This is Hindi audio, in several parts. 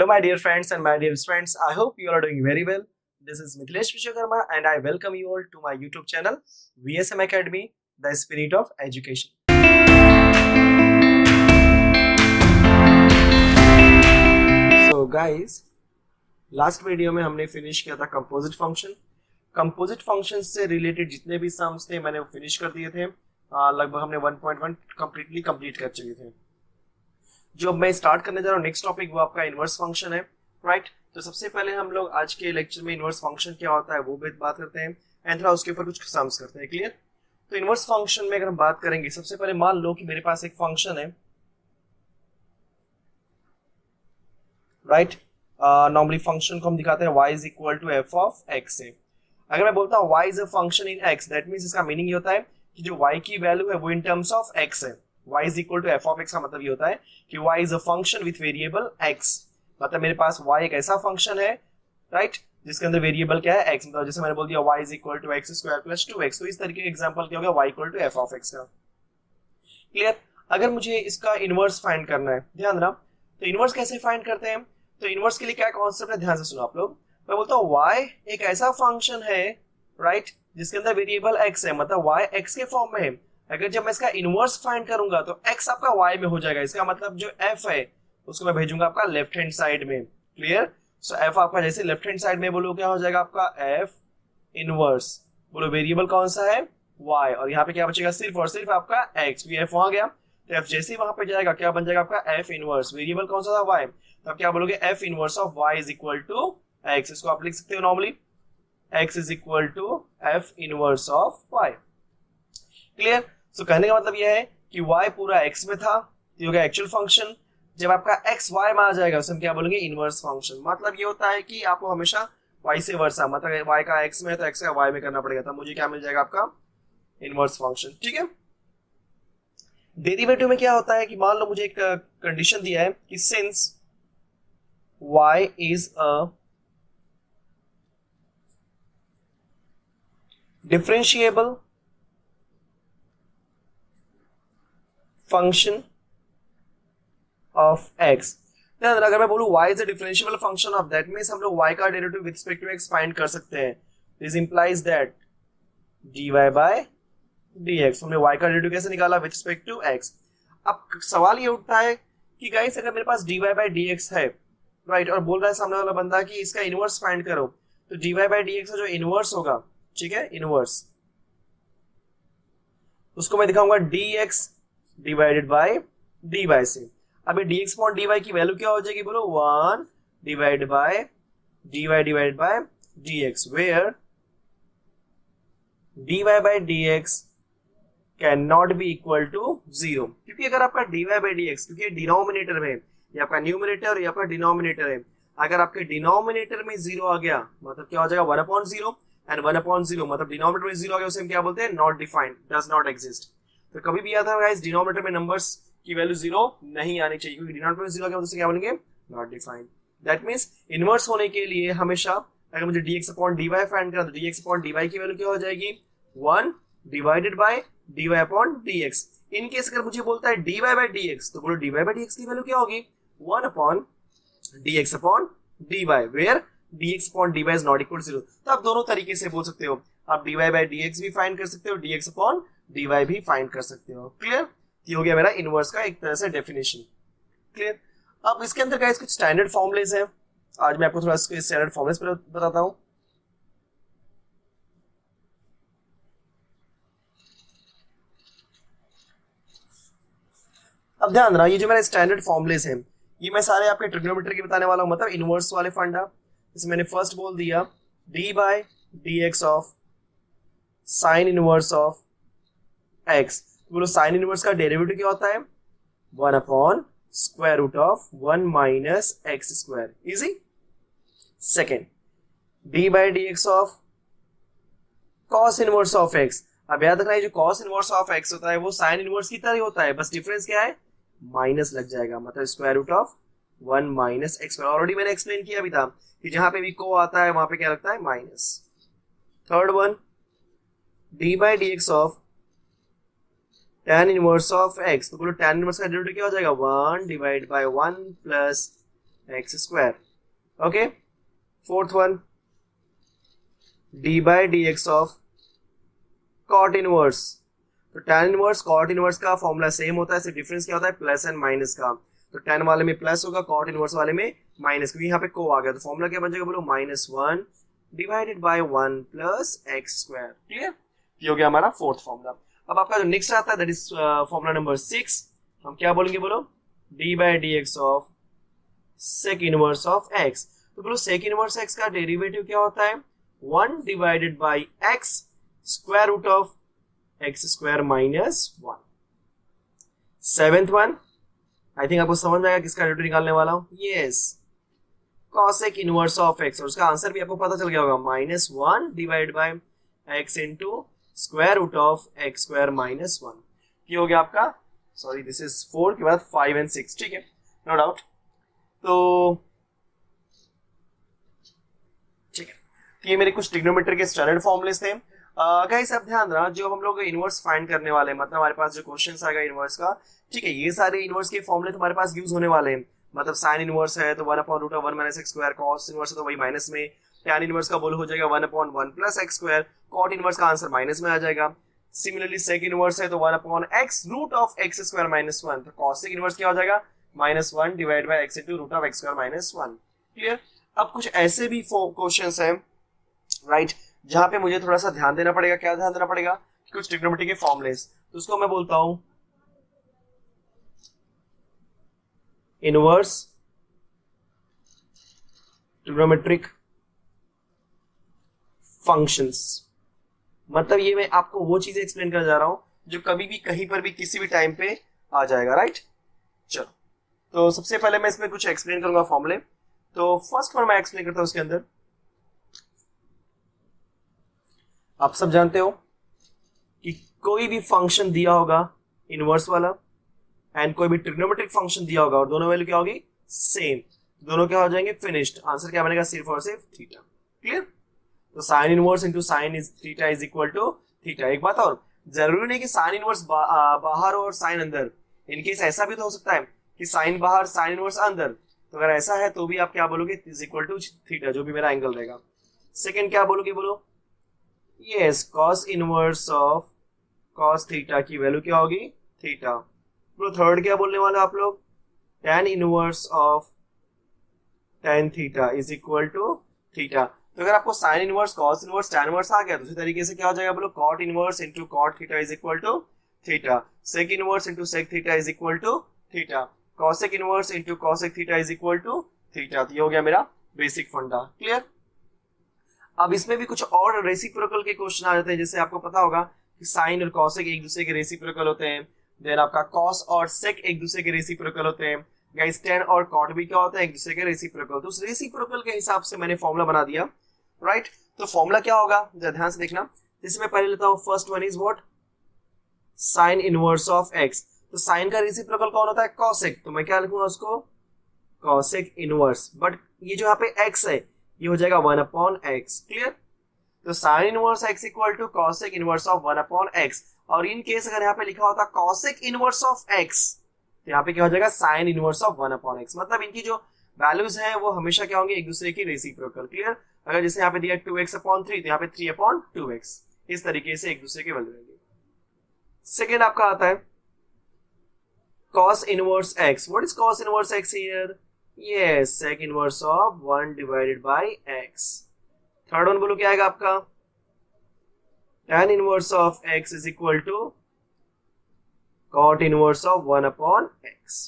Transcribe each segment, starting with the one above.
my dear friends and my dear friends. I hope you all are doing very well. This is Mithilesh Vishwakarma and I welcome you all to my YouTube channel VSM Academy, the Spirit of Education. So guys, last video में हमने फिनिश किया था कंपोजिट फंक्शन. कंपोजिट फंक्शन से रिलेटेड जितने भी सम्स थे मैंने वो फिनिश कर दिए थे. लगभग हमने 1.1 कंप्लीट कर चुके थे. जो मैं स्टार्ट करने जा रहा हूँ नेक्स्ट टॉपिक वो आपका इनवर्स फंक्शन है, राइट. तो सबसे पहले हम लोग आज के लेक्चर में इनवर्स फंक्शन क्या होता है वो भी बात करते हैं एंड थोड़ा उसके ऊपर कुछ सम्स करते हैं. क्लियर. तो इनवर्स फंक्शन में अगर हम बात करेंगे, सबसे पहले मान लो कि मेरे पास एक फंक्शन है, राइट. नॉर्मली फंक्शन को हम दिखाते हैं y is equal to F of X से. अगर मैं बोलता हूँ y is a function in x, that means इसका मीनिंग ये होता है कि जो y की वैल्यू है वो इन टर्म्स ऑफ x है. y is equal to F of X का मतलब ये होता है कि y is a function with variable x. मतलब मेरे पास y एक ऐसा फंक्शन है, राइट, जिसके अंदर वेरिएबल क्या है x. मतलब जैसे मैंने बोल दिया y is equal to X square plus 2x, तो इस तरीके का एग्जांपल क्या हो गया, y equal to F of X का. क्लियर. अगर मुझे इसका इनवर्स फाइंड करना है, ध्यान रहा, तो इनवर्स कैसे फाइंड करते हैं. तो इनवर्स के लिए क्या कॉन्सेप्ट है, ध्यान से सुनो आप लोग. मैं बोलता हूँ y एक ऐसा फंक्शन है, राइट, जिसके अंदर वेरिएबल x है, मतलब y x के फॉर्म में है. अगर जब मैं इसका इनवर्स फाइंड करूंगा तो x आपका y में हो जाएगा. इसका मतलब जो f है उसको मैं भेजूंगा आपका लेफ्ट हैंड साइड में. क्लियर. सो f आपका जैसे लेफ्ट हैंड साइड में बोलो क्या हो जाएगा आपका f इनवर्स. बोलो वेरिएबल कौन सा है, y, और यहाँ पे क्या बचेगा, सिर्फ और सिर्फ आपका x. f वहां गया तो f जैसे ही वहां पे जाएगा क्या बन जाएगा आपका f इनवर्स. वेरिएबल कौन सा था, y, तो आप क्या बोलोगे, f inverse of y is equal to x. इसको आप लिख सकते हो normally x is equal to f inverse of y. Clear. So कहने का मतलब यह है कि y पूरा x में था, तो हो गया एक्चुअल फंक्शन. जब आपका x y में आ जाएगा उसे हम क्या बोलेंगे, इनवर्स फंक्शन. मतलब ये होता है कि आपको हमेशा y से वर्सा, मतलब y का x में है तो x का y में करना पड़ेगा, तब मुझे क्या मिल जाएगा आपका इनवर्स फंक्शन. ठीक है. डेरिवेटिव में क्या होता है कि मान लो मुझे एक कंडीशन दिया है कि since y is a differentiable function of x. अगर मैं बोलूं y is a differentiable function of, that means हम लोग y का derivative with respect to x find कर सकते हैं. This implies that dy by dx. हमने y का डेरिवेटिव कैसे निकाला, with respect to x. अब सवाल ये उठता है कि गाइस अगर मेरे पास dy by dx है, राइट, और बोल रहा है सामने वाला बंदा कि इसका इनवर्स फाइंड करो, तो dy by dx का जो इनवर्स होगा, ठीक है, इनवर्स, उसको मैं दिखाऊंगा dx डिवाइडेड बाय dy से. अब dx अपॉन dy की वैल्यू क्या हो जाएगी, बोलो 1 divided by dy divided by dx, where dy by dx can not be equal to 0. क्योंकि अगर आपका dy by dx, क्योंकि डिनोमिनेटर में, ये आपका न्यूमरेटर और ये आपका डिनोमिनेटर है, अगर आपके डिनोमिनेटर में 0 आ गया मतलब क्या हो जाएगा 1/0, एंड 1/0 मतलब डिनोमिनेटर में 0 आ गया उसे हम क्या बोलते हैं, not defined, does not exist. तो कभी भी याद है गाइस, डिनोमिनेटर में नंबर्स की वैल्यू 0 नहीं आनी चाहिए, क्योंकि डिनोमिनेटर में 0 आ गया तो उसे क्या बोलेंगे, not defined. That means inverse होने के लिए हमेशा अगर मुझे dx अपॉन dy फाइंड करना, तो dx अपॉन dy की वैल्यू क्या हो जाएगी, 1 divided by dy upon dx. In case अगर मुझे बोलता है dy by dx, तो बोलो dy by dx की वैल्यू क्या होगी, 1 upon dx upon dy, where dx upon dy is not equal 0. तो आप दोनों तरीके से बोल सकते हो, आप dy by dx भी फाइंड कर सकते हो, dx अपॉन dy भी फाइंड कर सकते हो. क्लियर. ये हो गया मेरा इनवर्स का एक तरह से डेफिनेशन. क्लियर. अब इसके अंदर गाइस कुछ स्टैंडर्ड फॉर्मूलेज हैं, आज मैं आपको थोड़ा स्टैंडर्ड फॉर्मूलेज बताता हूं. अब ध्यान रहा, ये जो मेरे स्टैंडर्ड फॉर्मूलेज हैं ये मैं सारे आपके ट्रिग्नोमेट्री के बताने वाला हूं, मतलब इनवर्स वाले फंडा. जैसे मैंने फर्स्ट बोल दिया d by dx of sine inverse of x. बोलो साइन इनवर्स का डेरिवेटिव क्या होता है, 1 upon square root of 1 minus x square. Easy. Second d by dx of cos inverse of x. अब याद रखना है जो कॉस इनवर्स ऑफ x होता है वो साइन इनवर्स की तरह ही होता है, बस डिफरेंस क्या है, माइनस लग जाएगा, मतलब square root of 1 minus X. Already मैंने एक्सप्लेन किया भी था कि जहां पे भी को आता है वहां पे क्या लगता है, minus. Third one d by dx of tan inverse of x. तो बोलो tan इनवर्स का डेरिवेटिव क्या हो जाएगा, 1 divide by 1 plus X square. Okay, fourth one D by D X of cot inverse. तो tan इनवर्स कॉट इनवर्स का फॉर्मूला सेम होता है, सिर्फ डिफरेंस क्या होता है प्लस एंड माइनस का. तो tan वाले में प्लस होगा, कॉट इनवर्स वाले में माइनस, क्योंकि यहाँ पे को आ गया. तो फॉर्मूला क्या बन जाएगा बोलो, -1 divided bye 1 plus X square. Clear, ये हो गया हमारा फोर्थ फॉर्मूला. अब आपका जो नेक्स्ट आता है दैट इज फॉर्मूला नंबर 6. हम क्या बोलेंगे बोलो, D by D X of sec inverse of X. तो बोलो सेक इनवर्स एक्स का डेरिवेटिव क्या होता है, 1 divided by X square root of x square minus 1. Seventh one, I think आपको समझ में आएगा किसका डेरिवेटिव निकालने वाला हूं. Yes, cosec inverse of X, और उसका आंसर भी आपको पता चल गया होगा, -1 divide by X into square root of x square minus 1. ये हो गया आपका, सॉरी दिस इज 4 के बाद 5 एंड 6. ठीक है, नो डाउट. तो ठीक है, ये मेरे कुछ ट्रिग्नोमेट्री के स्टैंडर्ड फॉर्मुलेस थे. गाइस अब ध्यान रहा, जो हम लोग इनवर्स फाइंड करने वाले हैं, मतलब हमारे पास जो क्वेश्चंस आएगा इनवर्स का, ठीक है, ये सारे इनवर्स के फॉर्मुले तुम्हारे पास यूज होने वाले हैं. मतलब साइन इनवर्स है तो 1/√1 minus x square, cos inverse है तो वही माइनस में, टैन इनवर्स का बोल हो जाएगा 1/1 plus X square, cot inverse का आंसर माइनस में आ जाएगा. सिमिलरली सेक इनवर्स है तो 1/x root of x square minus 1. तो कॉसेक इनवर्स क्या हो जाएगा, -1 divide by X into root of x square minus 1. Clear. अब कुछ ऐसे भी क्वेश्चंस हैं राइट, जहां पे मुझे थोड़ा सा ध्यान देना पड़ेगा. क्या ध्यान देना पड़ेगा, कुछ ट्रिग्नोमेट्री के फॉर्मुलेस, तो उसको मैं बोलता हूं इनवर्स ट्रिग्नोमेट्रिक फंक्शंस. मतलब ये मैं आपको वो चीजें एक्सप्लेन करने जा रहा हूं जो कभी भी कहीं पर भी किसी भी टाइम पे आ जाएगा. राइट, चलो, तो सबसे पहले मैं इसमें कुछ एक्सप्लेन करूंगा फॉर्मूले. तो फर्स्ट वन मैं एक्सप्लेन करता हूं. उसके अंदर आप सब जानते हो कि कोई भी फंक्शन दिया होगा इनवर्स वाला एंड कोई भी ट्रिग्नोमेट्रिक फंक्शन दिया होगा और दोनों वैल्यू क्या होगी, सेम, दोनों क्या हो जाएंगे, फिनिश्ड. आंसर क्या बनेगा, सिर्फ और सिर्फ थीटा. क्लियर. तो sine inverse into sine is theta is equal to theta. एक बात और, जरूरी नहीं कि साइन इनवर्स बाहर और साइन अंदर. इनकेस ऐसा भी तो हो सकता है कि साइन बाहर साइन इनवर्स अंदर. तो अगर ऐसा है तो भी आप क्या बोलोगे, इज इक्वल टू थीटा, जो भी मेरा एंगल रहेगा. सेकेंड क्या बोलोगे, बोलो yes, cos inverse of cos theta की वैल्यू क्या होगी, थीटा. बोलो थर्ड क्या बोलने वाले आप लोग, tan inverse of tan theta is equal to theta. तो अगर आपको sine inverse cos inverse tan inverse आ गया तो उसी तरीके से क्या हो जाएगा, बोलो cot inverse into cot theta is equal to theta, sec inverse into sec theta is equal to theta, cosec inverse into cosec theta is equal to theta. तो ये हो गया मेरा बेसिक फंडा. क्लियर. अब इसमें भी कुछ और रेसिप्रोकल के क्वेश्चन आ जाते हैं. जैसे आपको पता होगा कि साइन और कॉसेक एक दूसरे के रेसिप्रोकल होते हैं. देन आपका कॉस और सेक एक दूसरे के रेसिप्रोकल होते हैं. गाइस tan और कॉट भी क्या होता है, एक दूसरे के रेसिप्रोकल. तो उस रेसिप्रोकल के हिसाब से मैंने फॉर्मूला बना दिया. राइट, तो फॉर्मूला क्या होगा, जरा ध्यान से देखना. जैसे मैं पहले लेता हूं, first one is what, sign inverse of X. तो साइन का रेसिप्रोकल कौन होता है, कॉसेक. तो मैं क्या लिखूंगा उसको, कॉसेक इनवर्स. बट ये जो यहाँ पे x है ये हो जाएगा 1/x. क्लियर. तो sine inverse x equal to cosec inverse of 1/x. और इन केस अगर यहाँ पे लिखा होता कॉसेक इनवर्स ऑफ x, तो यहाँ पे क्या हो जाएगा, साइन इनवर्स ऑफ 1/x. मतलब इनकी जो वैल्यूज है वो हमेशा क्या होंगे, एक दूसरे की रेसिप्रोकल. क्लियर. अगर जैसे यहाँ पे दिया 2x/3 तो यहाँ पे 3/2x. इस तरीके से एक दूसरे के वैल्यू रहेंगे. सेकेंड आपका आता है cos inverse x. What is cos inverse x here? Yes, sec inverse of 1 divided by x. Third one बोलो क्या आएगा आपका, tan inverse of x is equal to cot inverse of 1/x.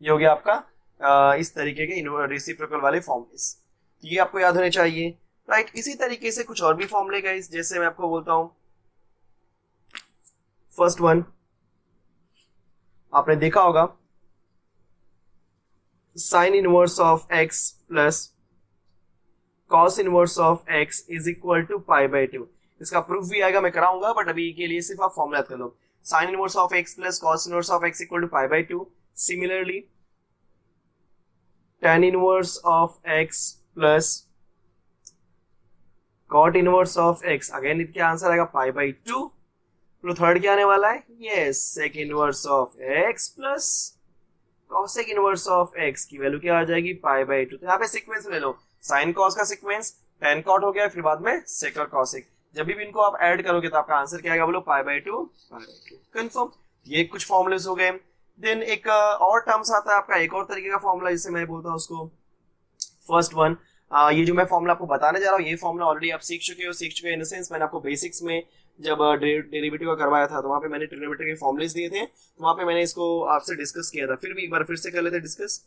ये हो गया आपका इस तरीके के रेसिप्रोकल वाले फॉर्मूलेस. ये आपको याद होने चाहिए. राइट, इसी तरीके से कुछ और भी फॉर्मूले गाइस, जैसे मैं आपको बोलता हूं फर्स्ट वन आपने देखा होगा, sine inverse of x plus cos inverse of x is equal to π/2. इसका प्रूफ भी आएगा, मैं कराऊंगा, बट अभी के लिए सिर्फ आप फॉर्मूला याद कर लो. Sine inverse of x plus cos inverse of x equal to π/2. Similarly tan inverse of x plus cot inverse of x, again इसका आंसर आएगा π/2. तो थर्ड क्या आने वाला है, yes, sec inverse of x plus cosec inverse of x की वैल्यू क्या आ जाएगी π/2। तो यहाँ पे सीक्वेंस ले लो, sin cos का सीक्वेंस tan cot हो गया, फिर बाद में sec और cosec। जब भी इनको आप ऐड करोगे तो आपका आंसर क्या आएगा बोलो π/2 कंफर्म। ये कुछ फॉर्मूलेस हो गए। देन एक और टर्म्स आता है आपका, एक और तरीके का फॉर्मूला जिसे मैं बोलता हूँ उसको फर्स्ट वन। ये जो मैं फॉर्मूला आपको बताने जा रहा हूँ, ये फॉर्मूला ऑलरेडी आप सीख चुके हो इन द सेंस मैंने आपको बेसिक्स में जब डेरिवेटिव का करवाया था तो वहाँ पे मैंने ट्रिग्नोमेट्री के फॉर्मूलेस दिए थे, तो वहाँ पे मैंने इसको आपसे डिस्कस किया था। फिर भी एक बार फिर से कर लेते हैं डिस्कस।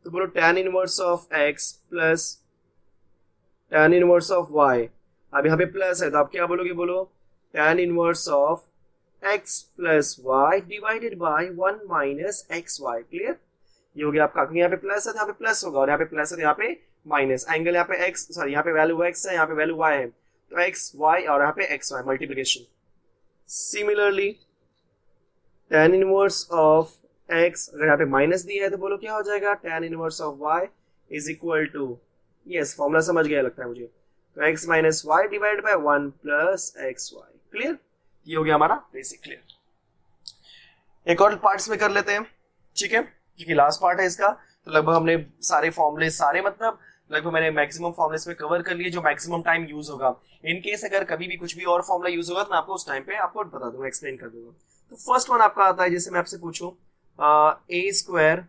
तो बोलो tan inverse of x plus tan inverse of y। अब यहाँ पे प्लस है तो आप क्या बोलोगे, बोलो tan inverse of x plus y divided by 1 minus xy। Clear, ये हो गया आपका, क्योंकि यहाँ पे प्लस है तो यहाँ पे प्लस होगा, और यहाँ पे प्लस है तो यहाँ पे माइनस। एंगल यहाँ पे x, सॉरी यहाँ पे वैल्यू x है, यहाँ पे वैल्यू y है, तो x y और यहाँ पे x y multiplication. Similarly tan inverse of x, अगर यहाँ पे माइनस दिया है तो बोलो क्या हो जाएगा, tan inverse of y is equal to, yes formula समझ गया लगता है मुझे, तो x minus Y divide by 1 plus X Y. Clear, ये हो गया हमारा बेसिक। क्लियर, एक और पार्ट्स में कर लेते हैं, ठीक है, क्योंकि लास्ट पार्ट है इसका। तो लगभग हमने सारे फॉर्मूले, सारे मतलब लगभग मैंने मैक्सिमम फॉर्मूले में कवर कर लिए जो मैक्सिमम टाइम यूज होगा। इन केस अगर कभी भी कुछ भी और फॉर्मूला यूज होगा तो मैं आपको उस टाइम पे आपको बता दूंगा, एक्सप्लेन कर दूंगा। तो फर्स्ट वन आपका आता है, जैसे मैं आपसे पूछूं a square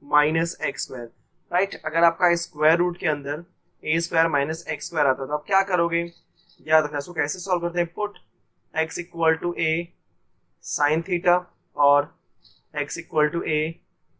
minus x square, right. अगर आपका स्क्वायर रूट के अंदर a square minus x square आता है तो आप क्या करोगे, याद रखना। इसको कैसे सॉल्व करते हैं, put x equal to a sine theta और x equal to a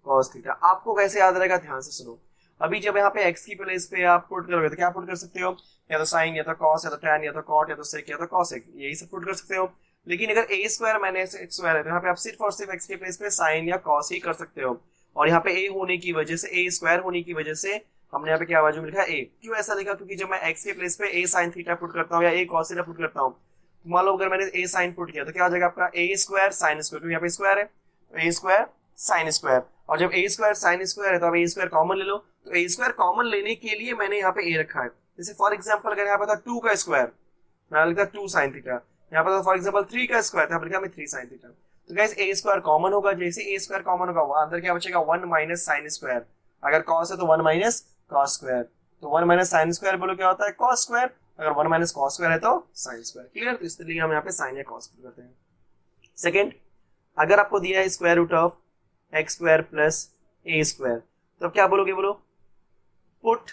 cos theta. आपको कैसे याद रहेगा, ध्यान से सुनो। अभी जब यहाँ पे x की प्लेस पे आप पुट करोगे तो क्या पुट कर सकते हो, या तो साइन, या तो कॉस, या तो tan, या तो कॉट, या तो सेक, या तो कॉसेक, यही सब पुट कर सकते हो। लेकिन अगर ए स्क्वायर माइनस एक्स स्क्वायर है तो यहाँ पे आप सिर्फ और सिर्फ x की प्लेस पे साइन या कॉस ही कर सकते हो। और यहाँ पे a होने की वजह से, a स्क्वायर होने की वजह से हमने यहाँ पे क्या बाजू में लिखा है a। क्यों ऐसा लिखा, क्योंकि जब मैं x के प्लेस पे a साइन थीटा पुट करता हूँ या a कॉस थीटा पुट करता हूँ, मान लो अगर मैंने a साइन पुट किया तो क्या हो जाएगा आपका a स्क्वायर साइन स्क्वायर, क्योंकि यहाँ पे स्क्वायर है तो a स्क्वायर साइन स्क्वायर। और जब a स्क्वायर साइन स्क्वायर है तो आप a स्क्वायर कॉमन ले लो, तो a स्क्वायर कॉमन लेने के लिए मैंने यहाँ पे a रखा है। जैसे फॉर एग्जांपल अगर यहाँ पे था 2 का स्क्वायर, मैं लिखता 2 sin थीटा, यहाँ पर फॉर एग्जांपल 3 का स्क्वायर था, लिखा मैं 3 sin थीटा। तो गाइस a स्क्वायर कॉमन होगा, जैसे a स्क्वायर कॉमन होगा वहां अंदर क्या बचेगा 1 माइनस sin स्क्वायर। अगर cos है तो 1 माइनस cos स्क्वायर, तो 1 माइनस sin स्क्वायर बोलो क्या होता है cos स्क्वायर, अगर 1 माइनस cos स्क्वायर है तो sin स्क्वायर। क्लियर, तो इसलिए हम यहाँ पे sin या cos करते हैं। सेकंड, अगर आपको दिया है square root of x square plus a square, तो अब क्या बोलोगे, बोलो put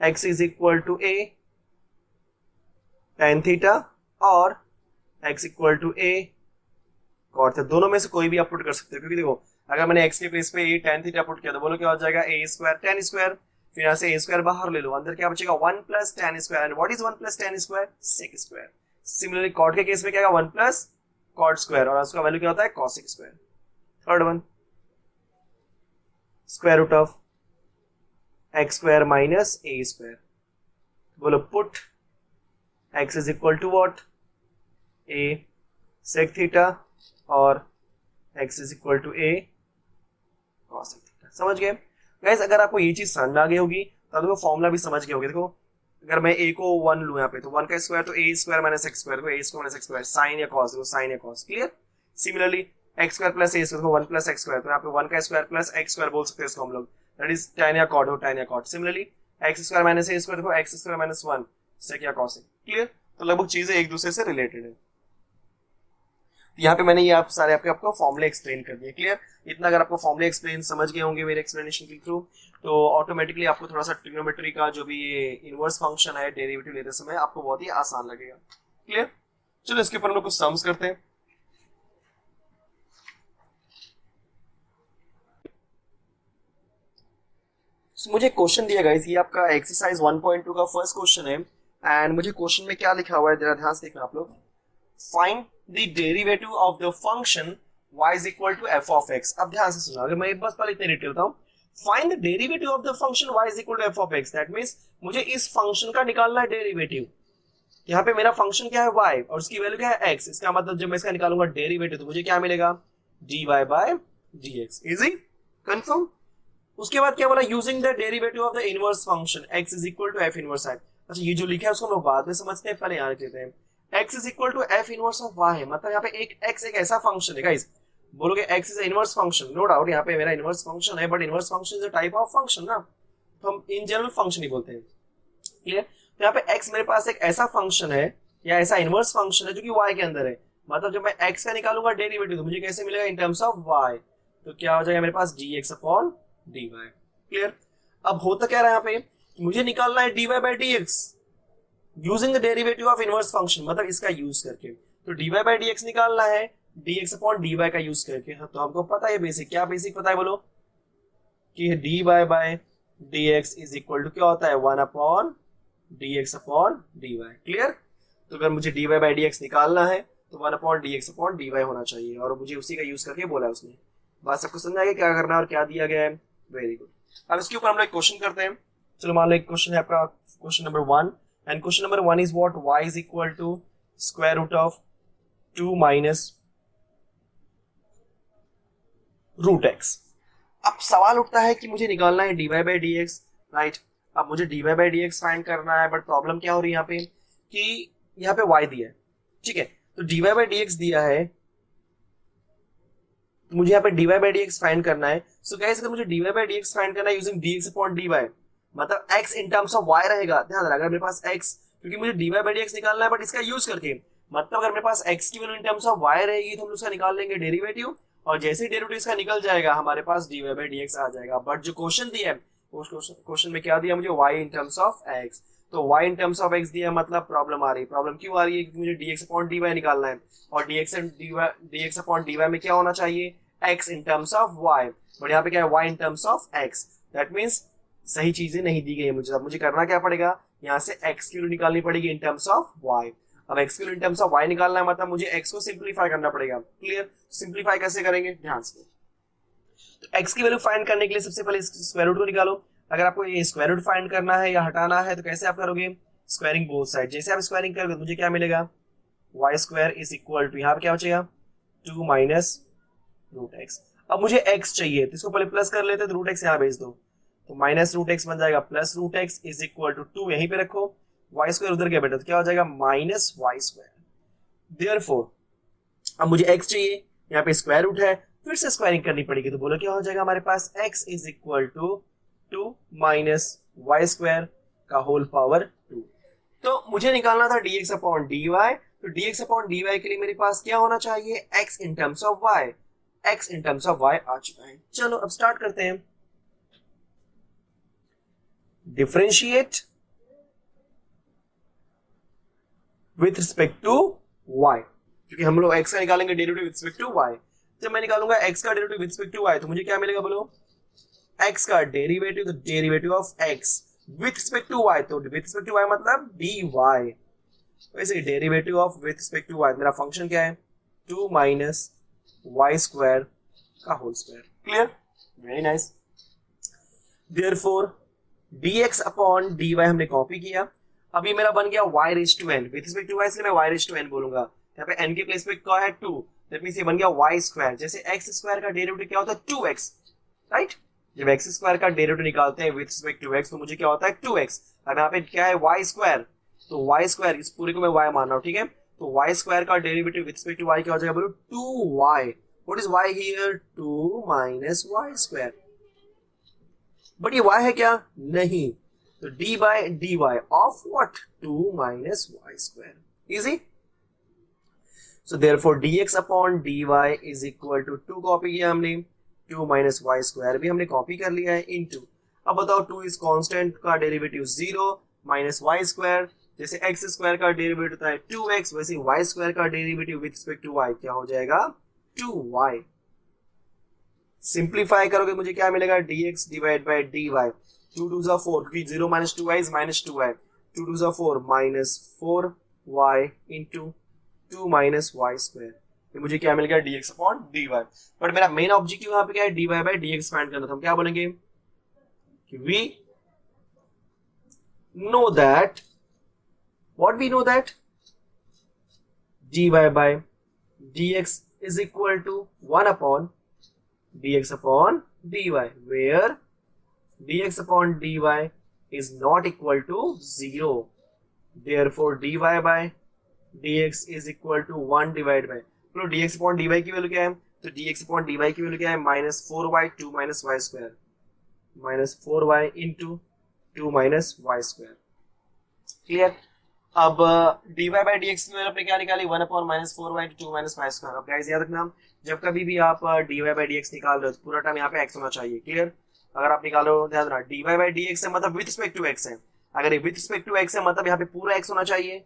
x is equal to a tan theta और x equal to a cot theta. दोनों में से कोई भी आप पुट कर सकते हो, क्योंकि देखो अगर मैंने x के प्लेस पे a tan थीटा पुट किया तो बोलो क्या हो जाएगा a स्क्वायर tan स्क्वायर, फिर यहाँ से a स्क्वायर बाहर ले लो, अंदर क्या बचेगा 1 plus tan square. And what is 1 plus tan square, sec square. Similarly cot के केस में क्या होगा 1 प्लस cot स्क्वायर, और उसका वैल्यू क्या होता है cosec square. Third one, square root of x square minus a square, बोलो put x is equal to what a sec theta और x is equal to a cosec theta. समझ गए गाइस, अगर आपको ये चीज समझ आ गई होगी तो आपको फॉर्मूला भी समझ गए होगे। देखो अगर मैं a को 1 लूं यहाँ पे तो 1 का स्क्वायर तो a square minus x square को a square minus x square, sine या कॉस, साइन या cos. Clear, similarly x square plus a square को 1 प्लस एक्स स्क्वायर, तो यहाँ पे 1 का स्क्वायर प्लस एक्स स्क्वायर बोल सकते हैं इसको हम लोग, दैट इज tan या cot हो, tan या cot। Similarly x square minus a square देखो एक्स स्क्वायर माइनस 1 सेक या cosec। क्लियर, तो लगभग चीजें एक दूसरे से रिलेटेड है। यहाँ पे मैंने ये आप सारे आपको फॉर्मूले एक्सप्लेन कर दिए। क्लियर, इतना अगर आपको फॉर्मूले एक्सप्लेन समझ गए होंगे मेरे एक्सप्लेनेशन के थ्रू तो ऑटोमेटिकली आपको थोड़ा सा ट्रिग्नोमेट्री का जो भी ये इनवर्स फंक्शन है डेरिवेटिव लेते समय आपको बहुत ही आसान लगेगा। क्लियर, चलो इसके ऊपर हम लोग कुछ सम्स करते हैं। मुझे क्वेश्चन दिया गाइस, ये आपका एक्सरसाइज 1.2 का फर्स्ट क्वेश्चन है एंड मुझे क्वेश्चन में क्या लिखा हुआ है जरा ध्यान से देखना आप लोग। Find the derivative of the function y is equal to f of x। अब ध्यान से सुनो, अगर मैं बस पहले इतने डिटेल हूं, find the derivative of the function y is equal to f of x, that means मुझे इस फंक्शन का निकालना है डेरिवेटिव। यहाँ पे मेरा फंक्शन क्या है y और उसकी वैल्यू क्या है x, इसका मतलब जब मैं इसका निकालूंगा डेरिवेटिव तो मुझे क्या मिलेगा dy by dx। Easy, confirm. उसके बाद क्या बोला, using the derivative of the inverse function x is equal to f inverse i। अच्छा ये जो लिखा है उसको हम लोग बाद में समझते हैं, पहले यहाँ लिख लेते हैं x is equal to f inverse of y है, मतलब यहाँ पे एक x एक ऐसा फंक्शन है गाइस बोलोगे x is inverse function, no doubt यहाँ पे मेरा इनवर्स फंक्शन है, but inverse function is a type of function ना, तो हम इन जनरल फंक्शन ही बोलते हैं। क्लियर? तो यहाँ पे x मेरे पास एक ऐसा फंक्शन है या ऐसा इनवर्स फंक्शन है जो कि y के अंदर है, मतलब जब मैं x का निकालूंगा डेरिवेटिव तो मुझे कैसे मिलेगा इन टर्म्स ऑफ y, तो क्या हो जाएगा मेरे पास dx अपॉन dy। क्लियर? अब होता क्या रहा है यहाँ पे, मुझे निकालना है dy by dx using the derivative of inverse function, मतलब इसका यूज करके, तो dy बाई dx निकालना है dx अपॉन dy का यूज करके। हाँ, तो हमको पता है बेसिक, क्या बेसिक पता है बोलो, कि dy by dx is equal to क्या होता है 1 upon dx upon dy। Clear? तो अगर मुझे dy बाई dx निकालना है तो 1 अपॉन dx अपॉन dy होना चाहिए, और मुझे उसी का यूज करके बोला है उसने। बात सबको समझ आएगा क्या करना है और क्या दिया गया है? Very good. अब इसके ऊपर हम लोग क्वेश्चन करते हैं। चलो मान लो एक क्वेश्चन है आपका, question number 1, and question number 1 is what, y is equal to square root of 2 minus root x. अब सवाल उठता है कि मुझे निकालना है dy बाई dx, राइट? अब मुझे dy बाई dx फाइंड करना है, बट प्रॉब्लम क्या हो रही है यहाँ पे कि यहाँ पे y दिया है, ठीक है, तो dy बाई dx दिया है, तो मुझे यहाँ पे dy बाई dx फाइंड करना है। सो गाइस अगर मुझे dy बाई dx फाइंड करना है यूजिंग dx अपॉन dy, मतलब x in terms of y रहेगा, ध्यान रखना, अगर मेरे पास x, क्योंकि मुझे dy बाई dx निकालना है बट इसका यूज करके, मतलब अगर मेरे पास x की value in terms of y रहेगी तो हम उसका निकाल लेंगे डेरिवेटिव, और जैसे ही डेरिवेटिव इसका निकल जाएगा हमारे पास dy बाई dx आ जाएगा। बट जो क्वेश्चन दिया है उस क्वेश्चन में क्या दिया मुझे, y in terms of x, तो y in terms of x दिया, मतलब प्रॉब्लम आ रही है। प्रॉब्लम क्यों आ रही है? क्योंकि मुझे dx अपॉन dy निकालना है, और dx अपॉन dy में क्या होना चाहिए, x in terms of y, but यहाँ पे क्या है y in terms of x। That means सही चीजें नहीं दी गई है मुझे। अब मुझे करना क्या पड़ेगा, यहाँ से x की वैल्यू निकालनी पड़ेगी इन टर्म्स ऑफ y। अब x की value in terms of y निकालना है, मतलब मुझे x को सिंप्लीफाई करना पड़ेगा। क्लियर? सिंप्लीफाई कैसे करेंगे, ध्यान से। तो x की वैल्यू फाइंड करने के लिए सबसे पहले स्क्वायर रूट को निकालो। अगर आपको ये स्क्वायर रूट फाइंड करना है या हटाना है तो कैसे आप करोगे, स्क्वायरिंग बोथ साइड। जैसे आप स्क्वायरिंग करोगे मुझे क्या मिलेगा, y square is equal to, यहाँ पे क्या बचेगा 2 माइनस रूट एक्स। अब मुझे x चाहिए तो इसको पहले प्लस कर लेते हैं, तो रूट एक्स यहाँ भेज दो, तो माइनस रूट एक्स बन जाएगा plus root x is equal to 2 यहीं पे रखो, वाई स्क्वायर उधर गया बेटा, तो क्या हो जाएगा माइनस वाई स्क्वायर। देयरफॉर अब मुझे x चाहिए, यहाँ पे स्क्वायर रूट है, फिर से स्क्वायरिंग करनी पड़ेगी, तो बोलो क्या हो जाएगा हमारे पास, x is equal to 2 minus y square का होल पावर 2। तो मुझे निकालना था dx अपॉन dy, तो dx अपॉन dy के लिए मेरे पास क्या होना चाहिए, x in terms of y, x in terms of y आ चुका है। चलो अब स्टार्ट करते हैं। Differentiate with respect to y, क्योंकि हम लोग x का निकालेंगे derivative with respect to y। जब मैं निकालूंगा x का derivative with respect to y तो मुझे क्या मिलेगा बोलो, x का डेरिवेटिव, तो derivative of x with respect to y, तो विथ रिस्पेक्ट टू y मतलब dy। वैसे derivative of with respect to y, मेरा फंक्शन क्या है 2 माइनस वाई स्क्वायर का whole square. Clear? Very nice. Therefore dx upon dy हमने कॉपी किया, अभी मेरा बन गया y raise to n with respect to y, इसलिए मैं y रेज टू n बोलूंगा। यहाँ पे n के प्लेस पे क्या है 2, दैट मींस ये बन गया y स्क्वायर। जैसे x स्क्वायर का डेरिवेटिव क्या होता है 2x, राइट? जब x स्क्वायर का डेरिवेटिव निकालते हैं विथ रिस्पेक्ट टू x तो मुझे क्या होता है 2x। अब यहाँ पे क्या है y स्क्वायर, तो y स्क्वायर, इस पूरे को मैं y मान रहा हूँ, ठीक है, तो y स्क्वायर का derivative with respect to y क्या हो जाएगा बोलो 2y। What is y here, 2 minus y square. But ये y है क्या, नहीं, तो d by dy of what 2 minus y square. Easy. So therefore dx upon dy is equal to 2 copy किया हमने, 2 माइनस y स्क्वायर भी हमने कॉपी कर लिया है इनटू, अब बताओ 2 इज कांस्टेंट का डेरिवेटिव 0 माइनस y स्क्वायर, जैसे x स्क्वायर का डेरिवेटिव होता है 2x, वैसे y स्क्वायर का derivative with respect to y क्या हो जाएगा 2y। सिंप्लीफाई करोगे मुझे क्या मिलेगा, dx डिवाइड बाय dy, 2 2 जा 4, क्योंकि 0 minus 2y is minus 2y, 2 2 जा 4 minus 4y into 2 minus y square. फिर मुझे क्या मिल गया dx अपॉन dy। बट मेरा मेन ऑब्जेक्टिव यहाँ पे क्या है, dy बाय dx फाइंड करना था। हम क्या बोलेंगे कि we know that, what we know that dy by dx is equal to 1 upon dx upon dy, where dx upon dy is not equal to 0, therefore dy by dx is equal to 1 divided by, तो dx upon dy की वैल्यू क्या है, तो dx अपॉन dy की वैल्यू क्या है -4y 2 minus y square, -4y into 2 minus y square. Clear. अब dy बाई dx की वैल्यू आपने क्या निकाली 1 upon -4y 2 minus y square. अब गाइस याद रखना जब कभी भी आप dy बाई dx निकाल रहे हो तो पूरा टाइम यहाँ पे x होना चाहिए। क्लियर। अगर आप निकाल रहे हो ध्यान रखना dy बाई dx है मतलब विद रिस्पेक्ट टू x है, अगर ये विद रिस्पेक्ट टू x है मतलब यहाँ पे पूरा x होना चाहिए।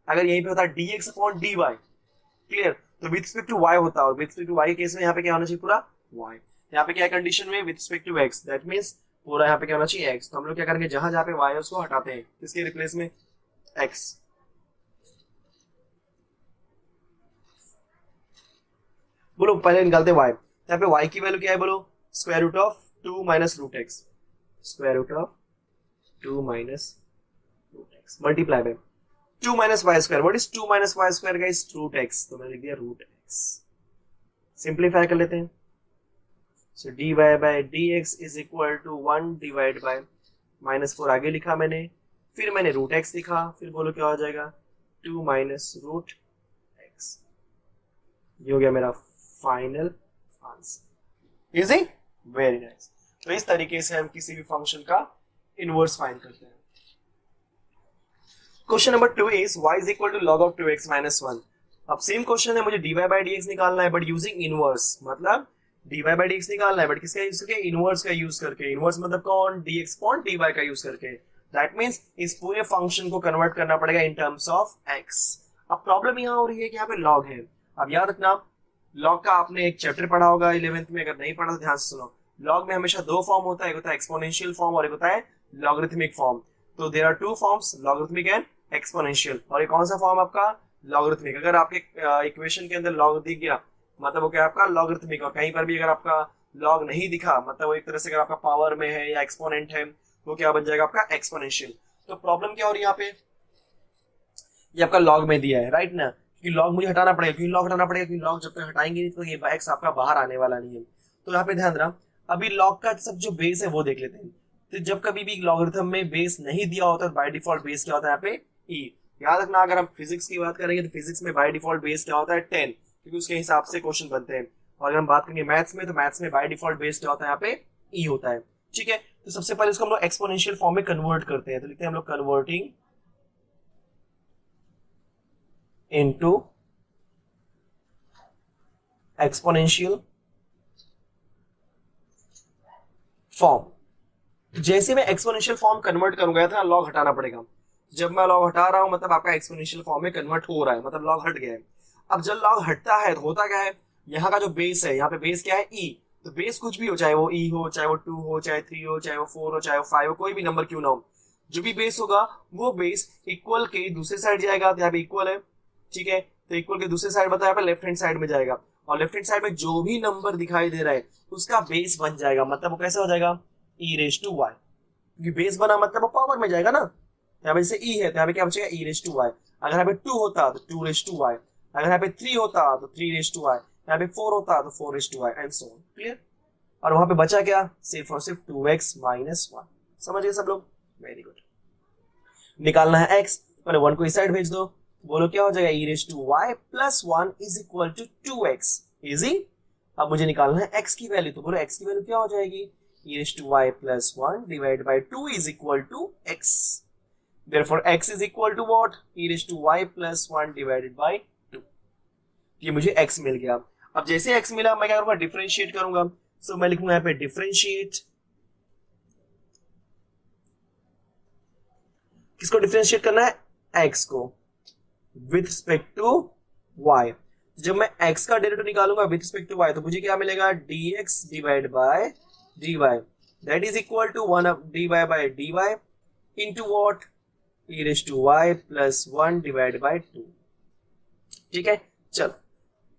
अगर यहीं पे होता है dx अपॉन dy, क्लियर, तो विद रिस्पेक्ट टू y होता है, और विद रिस्पेक्ट टू y के केस में यहाँ पे क्या होना चाहिए पूरा y। यहाँ पे क्या कंडीशन में with respect to x, that means पूरा यहाँ पे क्या होना चाहिए x। तो हम लोग क्या करेंगे जहां जहां पे y है उसको हटाते हैं, किसके रिप्लेस में x। बोलो पहले निकालते y, यहाँ पे y की वैल्यू क्या है बोलो square root of 2 minus root x, square root of 2 minus root x multiply by 2 minus y square. What is 2 minus y square guys root x, तो मैंने लिख दिया रूट x। सिंपलीफाई कर लेते हैं। So dy by dx is equal to 1 divide by -4 आगे लिखा मैंने, फिर मैंने रूट x लिखा, फिर बोलो क्या हो जाएगा 2 माइनस रूट x। ये हो गया मेरा final answer. Easy, very nice. तो इस तरीके से हम किसी भी फंक्शन का इनवर्स फाइंड करते हैं। Question number 2 is y is equal to log of 2x minus 1। अब सेम क्वेश्चन है, मुझे dy by dx निकालना है बट यूजिंग इनवर्स, मतलब dy by dx निकालना है बट किसका यूज करके इनवर्स का यूज करके। इनवर्स मतलब कौन dx अपॉन dy का यूज करके। दैट मींस इस पूरे फंक्शन को कन्वर्ट करना पड़ेगा इन टर्म्स ऑफ x। अब प्रॉब्लम यहां हो रही है कि यहाँ पे log है। अब याद रखना log का आपने एक चैप्टर पढ़ा होगा 11th में, अगर नहीं पढ़ा तो ध्यान से सुनो। log में हमेशा दो फॉर्म होता है, एक होता है एक्सपोनेंशियल फॉर्म और एक होता है लॉगरिथमिक फॉर्म। तो there are two forms, logarithmic and exponential. और ये कौन सा फॉर्म आपका लॉगरिथमिक। अगर आपके इक्वेशन के अंदर लॉग दिख गया मतलब वो क्या आपका लॉगरिथमिक, और कहीं पर भी अगर आपका लॉग नहीं दिखा मतलब वो एक तरह से अगर आपका पावर में है या एक्सपोनेंट है वो क्या बन जाएगा आपका एक्सपोनेंशियल। तो प्रॉब्लम क्या हो रही है यहाँ पे, ये आपका लॉग में दिया है राइट ना, क्योंकि लॉग मुझे हटाना पड़ेगा, क्योंकि लॉग हटाना पड़ेगा, क्योंकि लॉग जब तक हटाएंगे नहीं तो ये एक्स आपका बाहर आने वाला नहीं है। तो यहाँ पे ध्यान रहा अभी लॉग का सब जो बेस है वो देख लेते हैं। तो जब कभी भी लॉगरिथम में बेस नहीं दिया होता है बाय डिफॉल्ट बेस क्या होता है यहाँ पे ई। याद रखना अगर हम फिजिक्स की बात करेंगे तो फिजिक्स में बाय डिफॉल्ट बेस क्या होता है 10, क्योंकि उसके हिसाब से क्वेश्चन बनते हैं। और अगर हम बात करेंगे मैथ्स में तो मैथ्स में बाय डिफॉल्ट बेस क्या होता है यहाँ पे ई होता है। ठीक है, तो सबसे पहले इसको हम लोग एक्सपोनेंशियल फॉर्म में कन्वर्ट करते हैं। तो लिखते हैं हम लोग कन्वर्टिंग इनटू एक्सपोनेंशियल फॉर्म। जैसे मैं एक्सपोनेंशियल फॉर्म कन्वर्ट करूंगा तो लॉग हटाना पड़ेगा। जब मैं लॉग हटा रहा हूं मतलब आपका एक्सपोनेंशियल फॉर्म में कन्वर्ट हो रहा है, मतलब लॉग हट गया है। अब जब लॉग हटता है तो होता क्या है, यहाँ का जो बेस है, यहाँ पे बेस क्या है ई। तो बेस कुछ भी हो, चाहे वो ई हो, चाहे वो 2 हो, चाहे 3 हो, चाहे वो 4 हो, चाहे वो 5 हो, कोई भी नंबर क्यों ना हो, जो भी बेस होगा वो बेस इक्वल के दूसरे साइड जाएगा। तो यहाँ पे इक्वल है, ठीक है, तो इक्वल के दूसरे साइड बताया पे लेफ्ट हैंड साइड में जाएगा, और लेफ्ट हैंड साइड में जो भी नंबर दिखाई दे रहा है उसका बेस बन जाएगा। मतलब वो कैसे हो जाएगा e रेज टू वाई, क्योंकि बेस बना मतलब वो पावर में जाएगा ना। यहाँ पे जैसे e है तो यहाँ पे क्या बचेगा e रेज टू वाई। अगर यहाँ पे 2 होता तो 2 रेज टू वाई, अगर यहाँ पे 3 होता तो 3 रेज टू वाई, यहाँ पे 4 होता तो 4 raise to y and so on. Clear. और वहां पे बचा क्या, सिर्फ और सिर्फ 2x माइनस 1। समझ गए सब लोग, वेरी गुड। निकालना है x, पहले 1 को इस साइड भेज दो, बोलो क्या हो जाएगा e raise to y plus 1 is equal to 2x। Easy. अब मुझे निकालना है x की वैल्यू, तो बोलो x की वैल्यू क्या हो जाएगी e raised to y plus 1 divided by 2 is equal to x. Therefore x is equal to what? e raised to y plus 1 divided by 2. ये मुझे x मिल गया। अब जैसे x मिला मैं क्या करूंगा, डिफरेंशिएट करूंगा। सो मैं लिखूंगा यहाँ पे डिफरेंशिएट, किसको डिफरेंशिएट करना है, x को विथ रिस्पेक्ट टू y। जब मैं x का डेरिवेटिव निकालूंगा विथ रिस्पेक्ट टू y तो मुझे क्या मिलेगा, dx divide by dy, that is equal to 1 of dy by dy into what, e raised to y plus 1 divided by 2। ठीक है, चलो।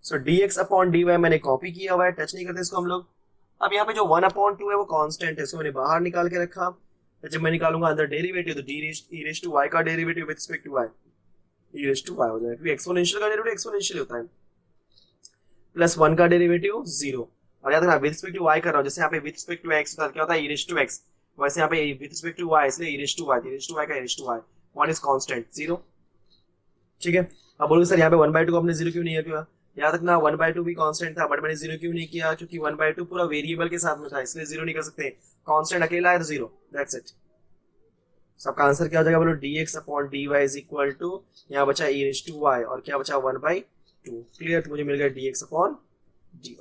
सो dx अपॉन dy मैंने कॉपी किया हुआ है, टच नहीं करते इसको हम लोग। अब यहाँ पे जो 1 अपॉन 2 है वो कांस्टेंट है, इसको मैंने बाहर निकाल के रखा। जब मैं निकालूंगा अंदर डेरिवेटिव तो e raised to y का derivative with respect to y e raised to y हो जाएगा, क्योंकि एक्सपोनेंशियल का डेरिवेटिव एक्सपोनेंशियल होता है। प्लस 1 का डेरिवेटिव 0। और याद रखना विद रिस्पेक्ट टू y कर रहा हूं, जैसे यहाँ पे विद रिस्पेक्ट टू x होता है क्या होता है e रेज़ टू x, वैसे यहाँ पे विद रिस्पेक्ट टू y इसलिए e raise to y, e raise to y का e raise to y, 1 is constant 0। ठीक है, अब बोलोगे सर यहाँ पे 1/2 को आपने 0 क्यों नहीं किया, याद रखना 1/2 भी कांस्टेंट था, बट मैंने जीरो क्यों नहीं किया, क्योंकि 1/2 पूरा वेरिएबल के साथ में था, इसलिए जीरो नहीं कर सकते। कांस्टेंट अकेला है तो जीरो, दैट्स इट। सबका आंसर क्या हो जाएगा बोलो, dx upon dy is equal to, यहाँ बचा e रेज टू y और क्या बचा 1/2। क्लियर, तो मुझे मिल गया dx अपॉन dy।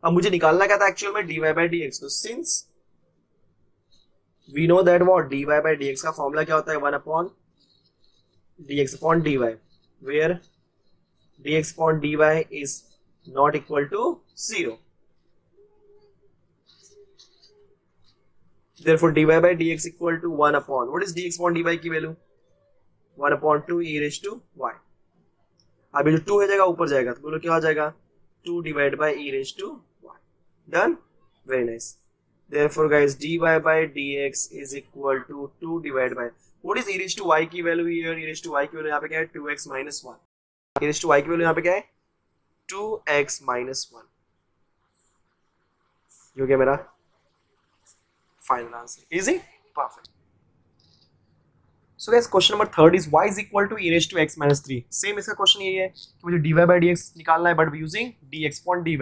अब मुझे निकालना क्या था एक्चुअल में, dy बाई dx। तो since we know that what dy by dx का फॉर्मूला क्या होता है, 1 upon dx upon dy, where dx upon dy is not equal to 0. Therefore, dy by dx equal to 1 upon, what is dx upon dy की value, 1 upon 2 e raised to y। अब ये जो 2 है जाएगा ऊपर जाएगा, तो बोलो क्या हो जाएगा, 2 divided by e raised to y। Done? Very nice. Therefore, guys, dy by dx is equal to 2 divided by, what is e raised to y की value here, e raised to y की वैल्यू यहाँ पे क्या है, 2x minus 1। e raised to y की वैल्यू यहाँ पे क्या है, 2x minus 1। ये हो गया मेरा final answer, easy, perfect. So guys question number 3 is y is equal to e raised to x minus 3। Same इसका क्वेश्चन यही है कि मुझे dy by dx निकालना है, but using dx upon dy।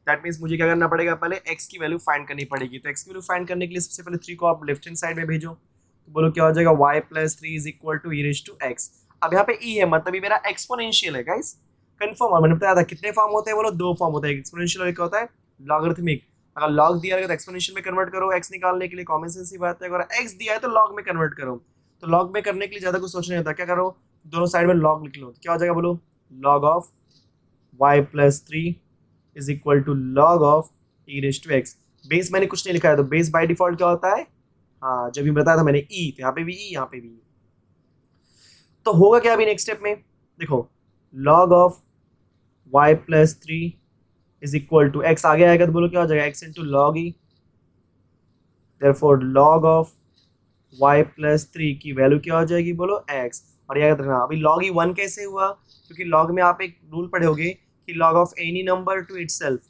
That means मुझे क्या करना पड़ेगा, पहले x की वैल्यू फाइंड करनी पड़ेगी। तो x की वैल्यू फाइंड करने के लिए सबसे पहले 3 को आप लेफ्ट हैंड साइड में भेजो, तो बोलो क्या हो जाएगा, y plus 3 is equal to e raised to x। अब यहाँ पे e है, मतलब ये मेरा एक्सपोनेंशियल है गाइस, कंफर्म। और मैंने बताया था कितने फॉर्म होते हैं, बोलो 2 फॉर्म होते हैं, एक्सपोनेंशियल और एक होता है लॉगरिथमिक। अगर लॉग दिया है तो एक्सपोनेंशियल में कन्वर्ट करो x निकालने के लिए, कॉमन सेंस की बात है। अगर x दिया है तो लॉग में कन्वर्ट करो। तो लॉग में करने के लिए ज्यादा कुछ सोचना नहीं होता, क्या करो, दोनों साइड में लॉग लिख लो। तो क्या हो जाएगा बोलो, log of y plus 3 is equal to log of e raised to x। Base मैंने कुछ नहीं लिखा है, तो बेस बाय डिफॉल्ट क्या होता है, हाँ जब भी बताया था मैंने e, तो यहाँ पे भी e, यहाँ पे भी e। तो होगा क्या अभी नेक्स्ट स्टेप में, देखो log of y plus 3 is equal to x आगे आएगा तो बोलो क्या हो जाएगा, x into log e। Therefore log of y plus 3 की वैल्यू क्या हो जाएगी बोलो x। और याद रखना अभी log e 1 कैसे हुआ, क्योंकि log में आप एक रूल पढ़े होगे कि log of any number to itself,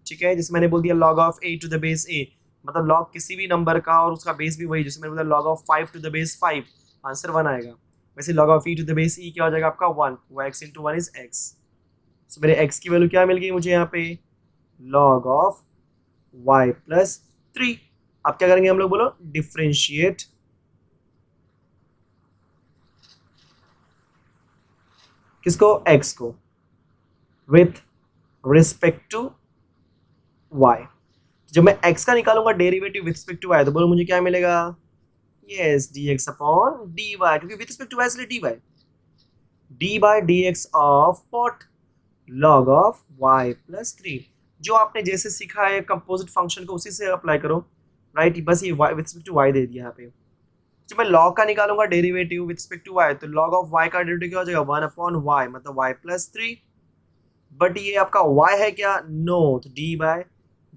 ठीक है, जैसे मैंने बोल दिया log of a to the base a, मतलब log किसी भी नंबर का और उसका बेस भी वही, जैसे मैंने बोला log of 5 to the base 5, answer 1 आएगा। वैसे log of e to the base e क्या हो जाएगा आपका 1, वो x into 1 is x। so मेरे x की वैल्यू क्या मिल गई मुझे यहाँ पे, log of y plus 3। अब क्या करेंगे हम लोग बोलो, डिफरेंशिएट किसको, x को, विथ रिस्पेक्ट टू y। जब मैं x का निकालूंगा derivative with respect to y, तो बोलो मुझे क्या मिलेगा, यस dx अपॉन dy, क्योंकि विथ रिस्पेक्ट टू y इसलिए dy, d by dx of what, log of y plus 3। जो आपने जैसे सीखा है कंपोजिट फंक्शन को उसी से अप्लाई करो, राइट। बस ये y with respect to y दे दिया यहाँ पे। जब मैं log का निकालूंगा derivative with respect to y, तो log ऑफ y का डेरिवेटिव क्या हो जाएगा, 1 अपॉन y, मतलब y प्लस 3। बट ये आपका y है क्या, नो, तो d by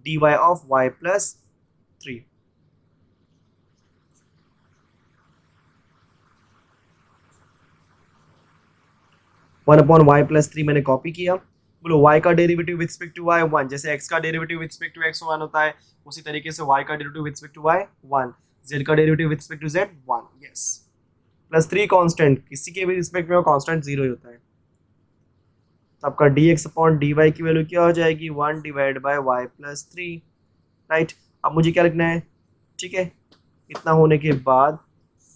d y of y plus 3। One upon y plus 3 मैंने कॉपी किया। बोलो y का derivative with respect to y 1, जैसे x का derivative with respect to x 1 होता है, उसी तरीके से y का derivative with respect to y 1, z का derivative with respect to z 1, yes. Plus 3 constant, किसी के भी रिस्पेक्ट में वो कांस्टेंट 0 ही होता है। तो आपका dx अपॉन dy की वैल्यू क्या हो जाएगी, 1 divide bye y plus 3, right. अब मुझे क्या लिखना है, ठीक है, इतना होने के बाद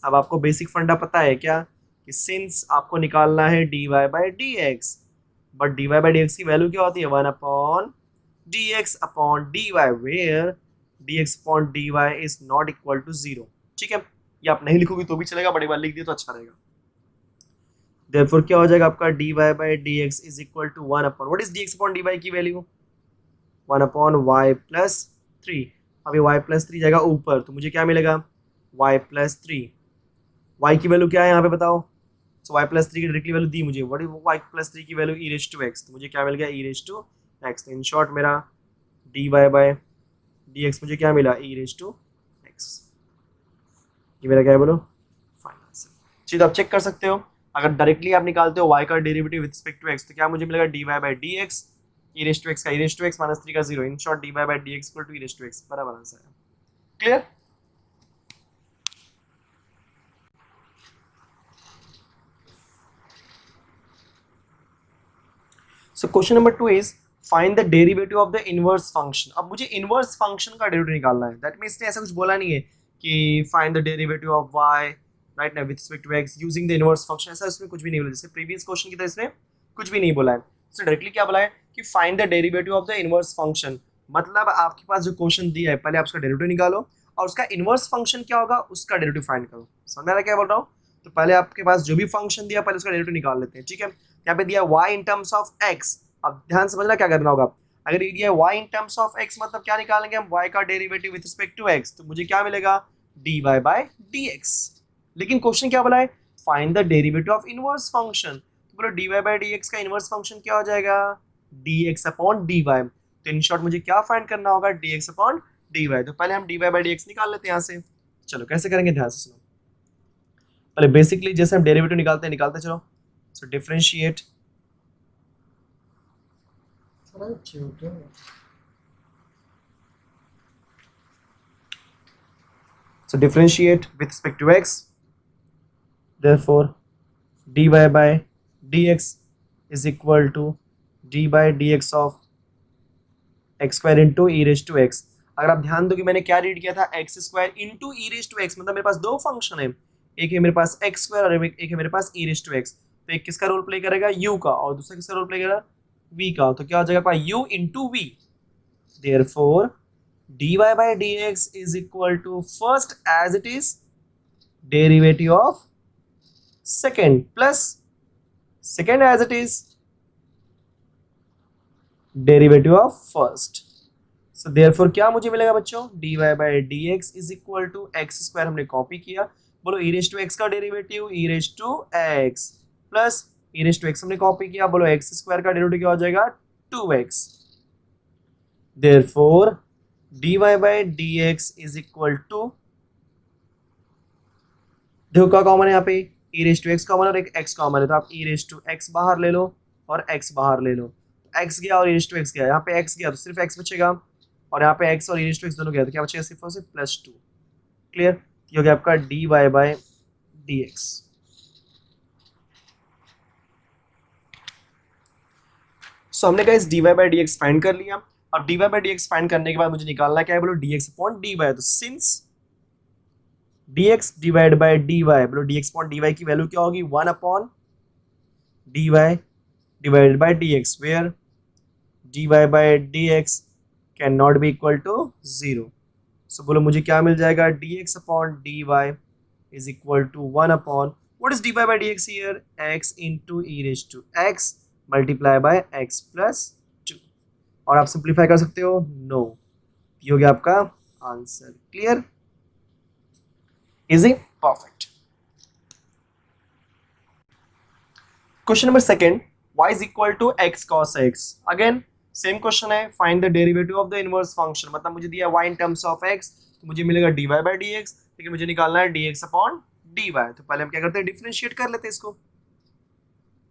अब आपको बेसिक फंडा पता है क्या, कि सिंस आपको निकालना है dy by dx, but dy by dx की वैल्यू क्या होती है, 1 upon dx upon dy, where dx upon dy is not equal to 0, ठीक है। ये आप नहीं लिखोगे तो भी चलेगा, बट एक बार लिख दिए तो अच्छा रहेगा। Therefore क्या हो जाएगा आपका dy by dx is equal to 1 upon, what is dx upon dy की वैल्यू, 1 upon y plus 3। अब ये y plus 3 जाएगा ऊपर, तो मुझे क्या मिलेगा, y plus 3। y की वैल्यू क्या है यहाँ पे बताओ, so y plus 3 की डायरेक्टली वैल्यू दी मुझे, what is y plus 3 की value e raised to x, तो मुझे क्या मिल गया, e raised to x। तो इन शॉर्ट मेरा dy by dx मुझे क्या मिला, e raised to x। ये मेरा क्या है बोलो, फाइनल आंसर। चलिए आप चेक कर सकते हो, अगर डायरेक्टली आप निकालते हो y का derivative with respect to x, तो क्या मुझे मिलेगा, dy by dx, e raise to x का e raise to x minus 3 का 0, in short dy by dx equal to e raise to x, बराबर आंसर है। Clear. So question number 2 is find the derivative of the inverse function. अब मुझे इनवर्स फंक्शन का डेरिवेटिव निकालना है। दैट मीन्स ऐसा कुछ बोला नहीं है कि find the derivative of y right ना with respect to x using the inverse function, ऐसा इसमें कुछ भी नहीं बोला। जैसे प्रीवियस क्वेश्चन की तरह इसमें कुछ भी नहीं बोला है। सो डायरेक्टली क्या बोला है कि find the derivative of the inverse function. मतलब आपके पास जो क्वेश्चन दिया है पहले आप उसका डेरिवेटिव निकालो और उसका इनवर्स फंक्शन क्या होगा उसका डेरिवेटिव फाइंड करो। समझ में आ रहा है क्या बोल रहा हूँ? तो पहले आपके पास जो भी फंक्शन दिया पहले उसका डेरिवेटिव निकाल लेते हैं। ठीक है, यहाँ पे दिया y in terms of x। अब ध्यान समझना क्या करना होगा। अगर ये दिया y in terms of x मतलब क्या निकालेंगे हम, y का derivative with respect to x, तो मुझे क्या मिलेगा dy बाय dx। लेकिन क्वेश्चन क्या बोला है, find the derivative of inverse function. तो बोलो dy बाय dx का इनवर्स फंक्शन क्या हो जाएगा, dx अपॉन dy। तो इन शॉर्ट मुझे क्या फाइंड करना होगा, dx अपॉन dy। तो पहले हम dy बाय dx निकाल लेते हैं यहाँ से। चलो कैसे करेंगे ध्यान से सुनो। पहले बेसिकली जैसे हम डेरिवेटिव निकालते चलो। सो differentiate with respect to x, therefore dy by dx is equal to d by dx of x square into e raised to x। अगर आप ध्यान दो कि मैंने क्या रीड किया था, x square into e raised to x, मतलब मेरे पास दो फंक्शन है, एक है मेरे पास x स्क्वायर और एक है मेरे पास e raised to x। तो एक किसका रोल प्ले करेगा u का और दूसरा किसका रोल प्ले करेगा v का। तो क्या हो जाएगा u into v। Therefore dy by dx is equal to first as it is derivative of second plus second as it is derivative of first। So therefore क्या मुझे मिलेगा बच्चों, dy by dx is equal to x square हमने कॉपी किया, बोलो e raised to x का derivative e raised to x plus e raised to x हमने कॉपी किया, बोलो x स्क्वायर का डेरिवेटिव क्या हो जाएगा 2x। Therefore dy by dx is equal to, देखो क्या कॉमन है यहाँ पे, e raised to x common और एक x कॉमन है, तो आप e raised to x बाहर ले लो और x बाहर ले लो। x गया और e raised to x गया, यहाँ पे x गया तो सिर्फ x बचेगा और यहाँ पे x और e raised to x दोनों गया तो क्या बचेगा सिर्फ और सिर्फ +2। क्लियर, ये हो गया आपका dy by dx। सो हमने कहा इस dy by dx फाइंड कर लिया। अब dy by dx फाइंड करने के बाद मुझे निकालना क्या है, बोलो dx अपॉन dy। तो since dx divide by dy, बोलो dx अपॉन dy की वैल्यू क्या होगी 1 upon dy divided by dx, where dy by dx can not be equal to 0। So बोलो मुझे क्या मिल जाएगा, dx upon dy is equal to 1 upon what is dy by dx here, x into e raised to x multiply by x plus 2। और आप सिंप्लीफाई कर सकते हो, नो। ये हो गया आपका answer. Clear, easy, perfect. Question number second, y is equal to x cos x। Again same question है, find the derivative of the inverse function. मतलब मुझे दिया y in terms of x तो मुझे मिलेगा dy बाय dx, लेकिन मुझे निकालना है dx अपॉन dy। तो पहले हम क्या करते हैं, डिफरेंशिएट कर लेते हैं इसको।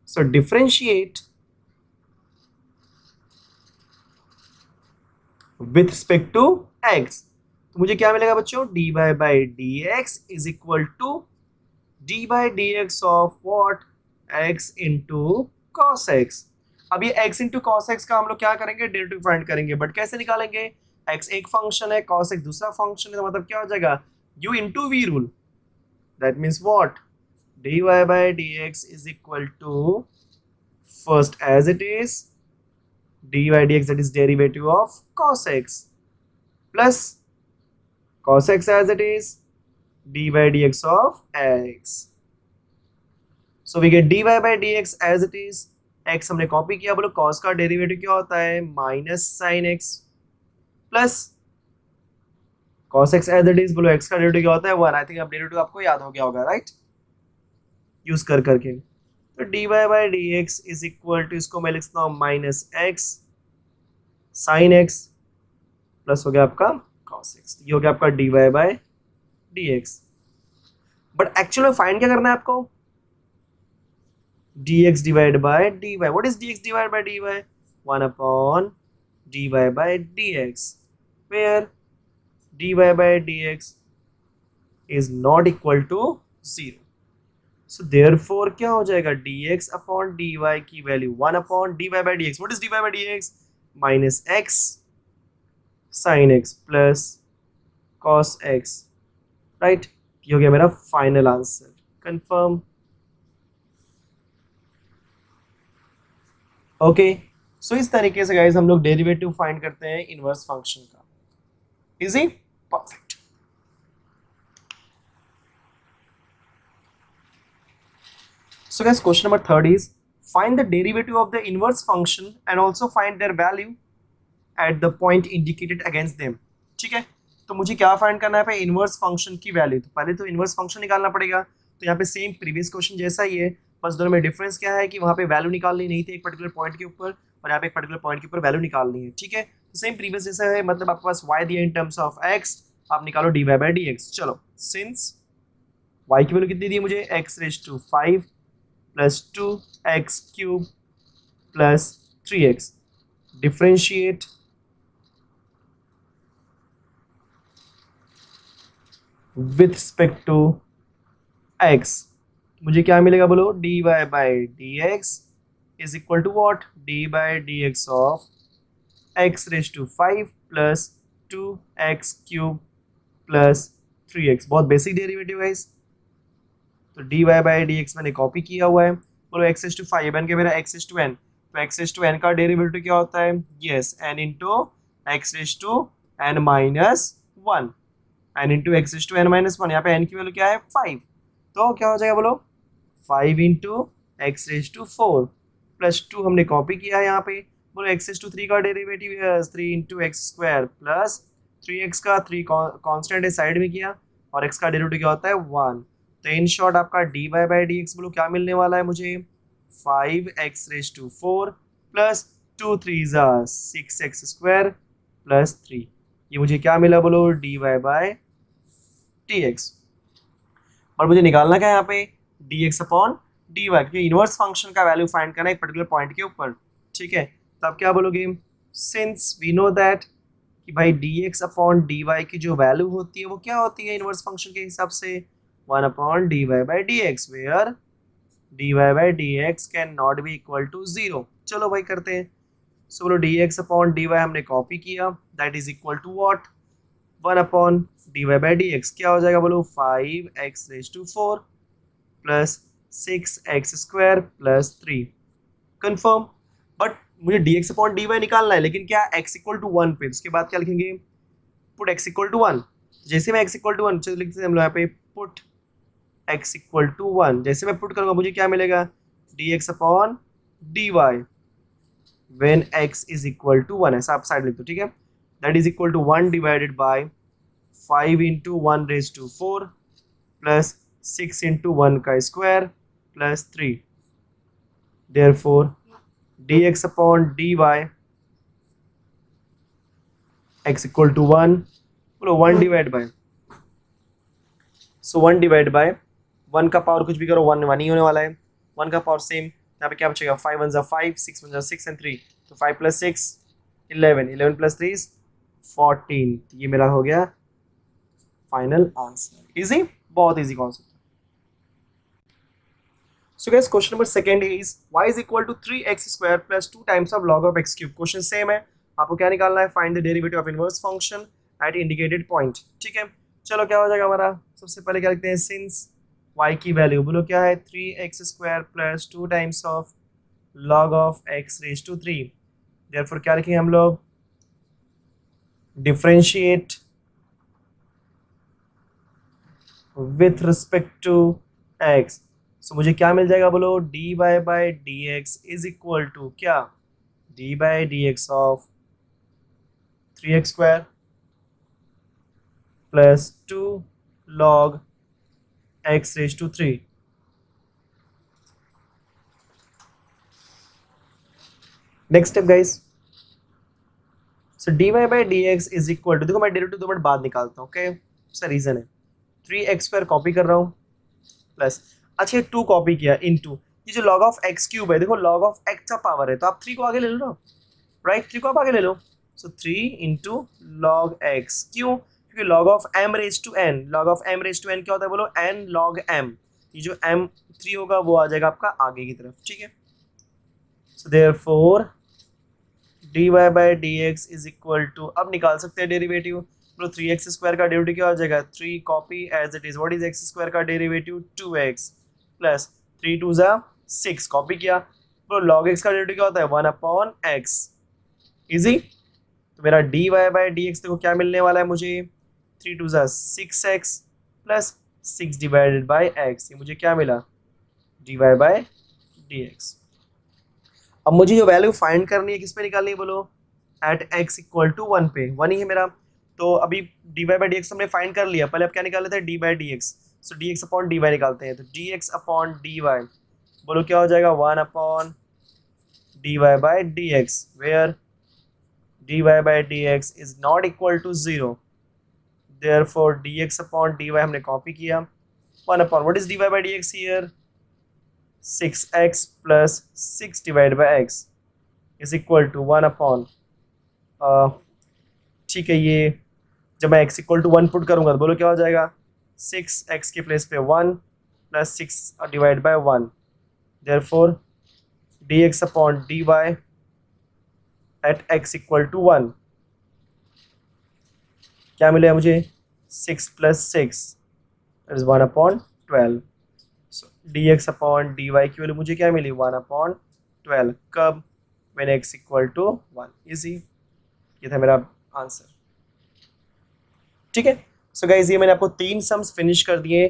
सो differentiate with respect to x, तो मुझे क्या मिलेगा बच्चों, dy by dx is equal to dy by dx of what, x into cos x। अब ये x इंटू कॉस x का हम लोग क्या करेंगे, डेरिवेटिव फाइंड करेंगे, बट कैसे निकालेंगे, x एक फंक्शन है कॉस x दूसरा फंक्शन है, तो मतलब क्या हो जाएगा u into v rule. That means what, dy by dx is equal to first as it is dy dx that is derivative of cos x plus cos x as it is dy dx of x। So we get dy by dx as it is, x हमने कॉपी किया, बोलो cos का डेरिवेटिव क्या होता है minus sine x plus cos x as it is, बोलो x का डेरिवेटिव क्या होता है 1। आई थिंक अब डेरिवेटिव आपको याद हो गया होगा, राइट, यूज कर करके। तो dy by dx is equal to, इसको मैं लिखता हूँ minus x sine x plus हो गया आपका cos x। ये हो गया आपका dy by dx। But actual में फाइंड क्या करना है आपको, dx divide by dy। What is dx divide by dy, 1 upon dy by dx, where dy by dx is not equal to 0। So therefore क्या हो जाएगा, dx अपॉन dy की value 1 upon dy by dx. What is dy by dx? Minus x sin x plus cos x. Right, ये हो गया मेरा फाइनल आंसर. कंफर्म. ओके, सो इस तरीके से गाइस हम लोग डेरिवेटिव फाइंड करते हैं इनवर्स फंक्शन का. Easy, perfect. So guys, question number third is find the derivative of the inverse function and also find their value at the point indicated against them. ठीक है, तो मुझे क्या फाइंड करना है पे इनवर्स फंक्शन की वैल्यू. तो पहले तो इनवर्स फंक्शन निकालना पड़ेगा. तो यहाँ पे सेम प्रीवियस क्वेश्चन जैसा ही है, बस दोनों में डिफरेंस क्या है कि वहाँ पे वैल्यू निकालनी नहीं थी एक पर्टिकुलर पॉइंट के ऊपर, और यहाँ पे एक पर्टिकुलर पॉइंट के ऊपर वैल्यू निकालनी है. ठीक है, तो सेम प्रीवियस जैसा है, मतलब आपके पास y दिया इन टर्म्स ऑफ x, आप निकालो dy बाई dx. चलो, सिंस y की वैल्यू कितनी दी मुझे, x raise to 5 plus 2x cube plus 3x. Differentiate with respect to x. मुझे क्या मिलेगा बोलो, dy by dx is equal to what, dy by dx of x raise to 5 plus 2x cube plus 3x. बहुत बेसिक डेरिवेटिव है इस. तो dy बाई dx मैंने कॉपी किया हुआ है. बोलो x इज टू 5 बन के मेरा x इज टू n. तो x इज टू n का डेरिवेटिव क्या होता है, yes n into x is to n minus 1. n into x is to n minus 1. यहाँ पे n की वैल्यू क्या है 5. तो क्या हो जाएगा बोलो, 5 into x is to 4 plus 2 हमने कॉपी किया है यहाँ पे. बोलो x इज टू 3 का derivative 3 into x square plus 3x का 3 कॉन्स्टेंट है साइड में किया, और x का डेरिवेटिव क्या होता है 1. तो इन शॉर्ट आपका dy बाई dx बोलो क्या मिलने वाला है मुझे, 5x raise to 4 plus 2 3 6x square plus 3. ये मुझे क्या मिला बोलो, dy बाई dx. और मुझे निकालना क्या है यहाँ पे, dx अपॉन dy, क्योंकि इनवर्स फंक्शन का वैल्यू फाइंड करना है एक पर्टिकुलर पॉइंट के ऊपर. ठीक है, तो आप क्या बोलोगे, सिंस वी नो दैट कि भाई dx अपॉन dy की जो वैल्यू होती है वो क्या होती है इनवर्स फंक्शन के हिसाब से, 1 upon dy by dx, where dy by dx can not be equal to 0. चलो भाई करते हैं. सो बोलो dx अपॉन dy हमने कॉपी किया, that is equal to what, 1 upon dy by dx. क्या हो जाएगा बोलो, 5x raise to 4 plus 6x square plus 3. Confirm. But मुझे dx अपॉन dy निकालना है, लेकिन क्या x इक्वल टू 1 पे. उसके बाद क्या लिखेंगे, पुट x इक्वल टू 1. जैसे मैं x इक्वल टू 1 लिखते हैं हम लोग यहाँ पे, पुट x इक्वल टू 1. जैसे मैं पुट करूंगा मुझे क्या मिलेगा, dx upon dy when x is equal to 1. ऐसा आप साइड लिख दो. ठीक है, that is equal to 1 divided by 5 into 1 raise to 4 plus 6 into 1 का square plus 3. Therefore dx upon dy x equal to 1. बोलो 1 divide by, so 1 divide by 1 का पावर कुछ भी करो 1 1 ही होने वाला है. 1 का पावर सेम, यहाँ पे क्या बचेगा, 5 1 5, 6 1 6 एंड 3. तो 5 प्लस 6 11, 11 प्लस 3 14. ये मेरा हो गया फाइनल आंसर. इजी, बहुत easy concept. So guys, question number second is y is equal to 3x square plus 2 times of log of x cube. Question same है, आपको क्या निकालना है, find the derivative of inverse function at indicated point. ठीक है, चलो क्या हो जाएगा हमारा, सबसे पहले क्या लिखते हैं, सिंस y की वैल्यू बोलो क्या है, 3x square plus 2 times of log of x raise to 3. Therefore क्या लिखेंगे हम लोग, differentiate with respect to x. So मुझे क्या मिल जाएगा बोलो, dy by dx is equal to क्या, dy by dx of 3x square plus 2 log x raise to 3. Next step guys, so dy by dx is equal to, देखो मैं डेरिवेटिव 2 मिनट बाद निकालता हूँ. ओके, उसका रीजन है 3x स्क्वायर कॉपी कर रहा हूँ प्लस, अच्छा 2 कॉपी किया इनटू ये जो log ऑफ x क्यूब है, देखो log ऑफ x का पावर है तो आप 3 को आगे ले लो, राइट, 3 को आप आगे ले लो. So 3 into log x. क्यों, क्योंकि log of m raise to n, log of m raise to n क्या होता है बोलो, n log m. ये जो m3 होगा वो आ जाएगा आपका आगे की तरफ, ठीक है। So therefore dy by D x is equal to, अब निकाल सकते हैं डेरिवेटिव। तो 3x स्क्वायर का डेरिवेटिव क्या हो जाएगा, 3 copy as it is, what is x square का डेरिवेटिव 2x प्लस 3 2 जा 6 कॉपी किया। तो log x का डेरिवेटिव क्या होता है 1 अपॉन x, इजी। तो मेरा dy बाई डी एक्स देखो क्या मिलने वाला है मुझे, 3 2 जा 6x plus 6 divided by x, ये मुझे क्या मिला dy बाई डी एक्स। अब मुझे जो वैल्यू फाइंड करनी है किस पे निकालनी है बोलो, एट x इक्वल टू 1 पे, 1 ही है मेरा। तो अभी dy बाई डी एक्स हमने फाइंड कर लिया, पहले अब क्या निकाल लेते हैं d by D x. So d x upon d y निकालते हैं, तो d x upon d y बोलो क्या हो जाएगा 1 upon d y by D x, where dy by D x is not equal to 0, therefore dx upon dy हमने कॉपी किया, 1 upon what is dy by D x here 6x plus 6 divide by x is equal to 1 upon, ठीक है, ये जब मैं x इक्वल टू 1 पुट करूंगा तो बोलो क्या हो जाएगा 6x के प्लेस पे 1 plus 6 divide by 1, therefore dx upon dy at x equal to 1 क्या मिलेगा मुझे 6 plus 6 is 1 upon 12। dx upon dy की वैल्यू मुझे क्या मिली 1 अपॉन 12, कब when x equal to 1, easy. ये था मेरा आंसर, ठीक है। सो गाइज ये मैंने आपको 3 सम्स फिनिश कर दिए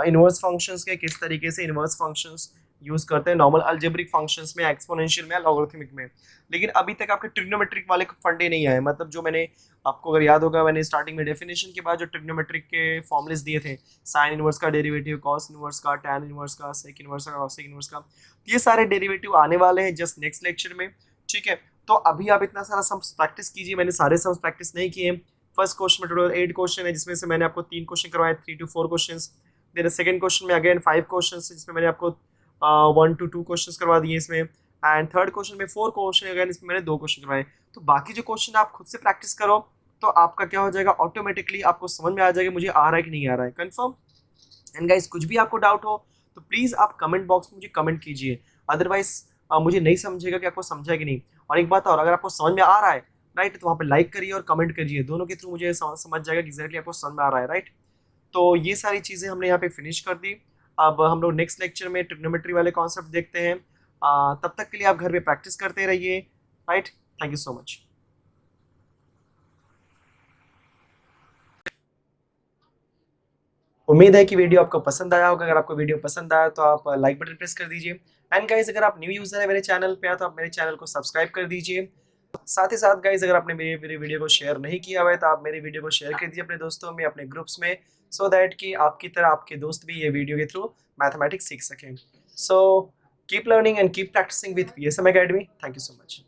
इनवर्स फंक्शंस के, किस तरीके से इनवर्स फंक्शंस यूज करते हैं नॉर्मल अलजेब्रिक फंक्शंस में, एक्सपोनेंशियल में, लॉगरिथमिक में। लेकिन अभी तक आपके ट्रिग्नोमेट्रिक वाले फंडे नहीं आए, मतलब जो मैंने आपको अगर याद होगा मैंने स्टार्टिंग में डेफिनेशन के बाद जो ट्रिग्नोमेट्रिक के फॉर्मुलेस दिए थे, साइन इनवर्स का डेरिवेटिव, कॉस इनवर्स का, टैन इनवर्स का, सेक इनवर्स का, कॉसेक इनवर्स का, ये सारे डेरिवेटिव आने वाले हैं जस्ट नेक्स्ट लेक्चर में, ठीक है। तो अभी आप इतना सारा सम्स प्रैक्टिस कीजिए, मैंने सारे सम्स प्रैक्टिस नहीं किए। फर्स्ट क्वेश्चन में टोटल 8 क्वेश्चन है, जिसमें से मैंने आपको 3 क्वेश्चन करवाए, 3 to 4 question. Then second question में अगेन 5 क्वेश्चन, जिसमें मैंने आपको 1 to 2 क्वेश्चन करवा दिए इसमें। एंड थर्ड क्वेश्चन में 4 क्वेश्चन, अगेन इसमें मैंने 2 क्वेश्चन करवाए। तो बाकी जो क्वेश्चन आप खुद से प्रैक्टिस करो तो आपका क्या हो जाएगा, ऑटोमेटिकली आपको समझ में आ जाएगा मुझे आ रहा है कि नहीं आ रहा है, कंफर्म। एंड गाइस कुछ भी आपको डाउट हो तो प्लीज़ आप कमेंट बॉक्स में मुझे कमेंट कीजिए, अदरवाइज मुझे नहीं समझेगा कि आपको समझा है कि नहीं। और एक बात और, अगर आपको समझ में आ रहा है राइट, तो वहाँ पे लाइक करिए और कमेंट करिए, दोनों के थ्रू मुझे समझ जाएगा कि एग्जैक्टली आपको समझ में आ रहा है, राइट। तो ये सारी चीज़ें हमने यहाँ पे फिनिश कर दी। अब हम लोग नेक्स्ट लेक्चर में ट्रिग्नोमेट्री वाले कॉन्सेप्ट देखते हैं। तब तक के लिए आप घर पे प्रैक्टिस करते रहिए, right. Thank you so much. उम्मीद है कि वीडियो आपको पसंद आया होगा। अगर आपको वीडियो पसंद आया तो आप लाइक बटन प्रेस कर दीजिए। एंड गाइज अगर आप न्यू यूजर है मेरे चैनल पे तो आप मेरे चैनल को सब्सक्राइब कर दीजिए। साथ ही साथ गाइज अगर आपने मेरी वीडियो को शेयर नहीं किया हुआ है तो आप मेरी वीडियो को शेयर कर दीजिए अपने दोस्तों में, अपने ग्रुप्स में, सो दैट कि आपकी तरह आपके दोस्त भी ये वीडियो के थ्रू मैथमेटिक्स सीख सकें। So keep learning and keep practicing with PSM Academy। Thank you so much.